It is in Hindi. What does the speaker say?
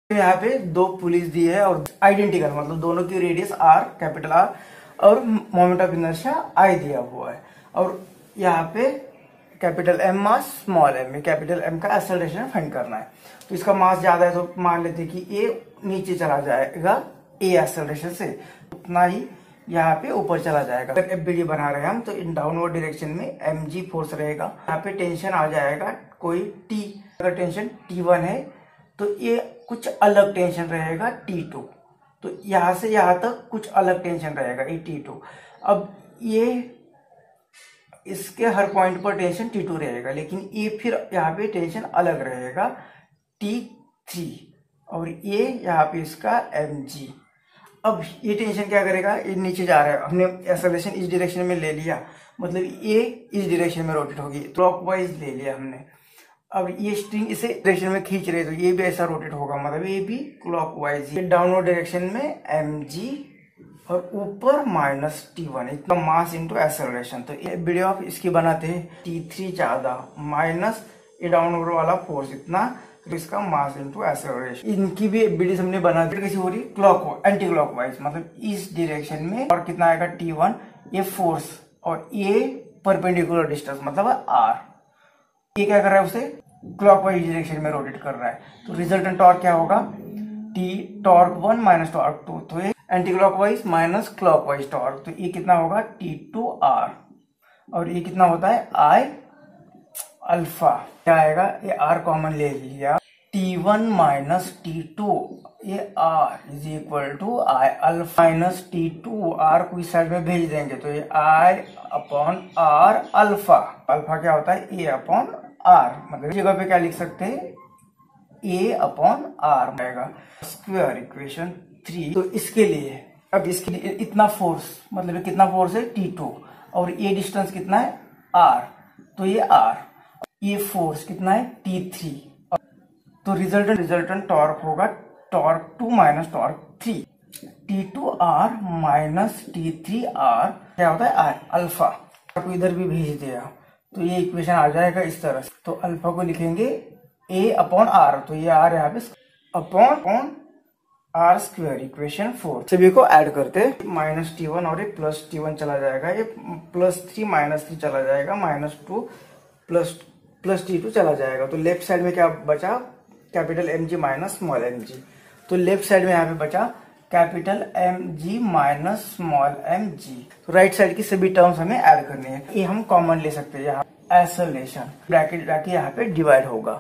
यहाँ पे दो पुलिस दी है और आइडेंटिकल, मतलब दोनों की रेडियस आर, कैपिटल आर, और मोमेंट ऑफ इनर्शिया आई दिया हुआ है। और यहाँ पे कैपिटल एम मास, स्मॉल एम में कैपिटल एम का एक्सेलरेशन फाइंड करना है। तो इसका मास ज्यादा है तो मान लेते हैं कि ए नीचे चला जाएगा ए एक्सेलरेशन से, उतना ही यहाँ पे ऊपर चला जाएगा। अगर एफबीडी बना रहे हैं हम तो इन डाउनवर्ड डायरेक्शन में एमजी फोर्स रहेगा। यहाँ पे टेंशन आ जाएगा कोई टी, अगर टेंशन T1 है तो ये कुछ अलग टेंशन रहेगा T2, तो यहाँ से यहाँ तक कुछ अलग टेंशन रहेगा ये T2। अब ये इसके हर पॉइंट पर टेंशन T2 रहेगा, लेकिन ये फिर यहाँ पे टेंशन अलग रहेगा T3, और ये यहाँ पे इसका mg। अब ये टेंशन क्या करेगा, ये नीचे जा रहा है, हमने एक्सेलरेशन इस डायरेक्शन में ले लिया, मतलब ये इस डायरेक्शन में रोटेट होगी, क्लॉकवाइज ले लिया हमने। अब ये स्ट्रिंग इसे डायरेक्शन में खींच रहे तो ये भी ऐसा रोटेट होगा, मतलब ये भी क्लॉकवाइज। ये डाउनवर्ड डायरेक्शन में mg और ऊपर -T1, इतना मास इनटू एक्सेलरेशन। तो ये वीडियो आप इसकी बनाते हैं T3 ज्यादा माइनस ये डाउनवर्ड वाला फोर्स इतना, तो इसका मास इनटू एक्सेलरेशन। इनकी भी वीडियो हमने बना दी, कैसी हो रही क्लॉक एंटी क्लॉकवाइज, मतलब इस डायरेक्शन में। और कितना आएगा T1, ये फोर्स, और ये परपेंडिकुलर डिस्टेंस मतलब r। ये क्या कर रहा है, उसे क्लॉकवाइज डायरेक्शन में रोटेट कर रहा है। तो रिजल्टेंट टॉर्क क्या होगा, टॉर्क 1 माइनस टॉर्क 2, तो ये anti clockwise minus clockwise torque, तो ये कितना होगा T2r, और ये कितना होता है I अल्फा। क्या आएगा, ये r कॉमन ले लिया, T1 माइनस T2, ये r is equal to I alpha minus T2, r को इस साइड में भेज देंगे तो ये I upon r alpha. Alpha क्या होता है, a अपॉन r, मतलब जगह पे क्या लिख सकते हैं, a अपॉन r आएगा। Square equation 3। तो इसके लिए, अब इसके लिए इतना फोर्स, मतलब कितना फोर्स है T2, और ये डिस्टेंस कितना है r, तो ये r, ये फोर्स कितना है T3, तो रिजल्टेंट टॉर्क होगा torque 2 minus torque 3, T2r minus T3r क्या होता है I अल्फा। को इधर भी भेज दिया तो ये इक्वेशन आ जाएगा इस तरह से। तो अल्फा को लिखेंगे a अपॉन r, तो ये r यहाँ पे अपॉन r स्क्वायर, इक्वेशन 4। सभी को ऐड करते -T1 और ये +T1 चला जाएगा, ये +3 -3 चला जाएगा, -2 प्लस T2 चला जाएगा। तो लेफ्ट साइड में क्या बचा, capital mg minus small mg। तो लेफ्ट साइड में यहाँ पे बचा capital mg minus small mg। तो राइट साइड की सभी टर्म्स हमें ऐड करनी है, ये हम कॉमन ले सकते हैं। यहाँ एक्सेलरेशन ब्रैकेट यहाँ पे डिवाइड होगा।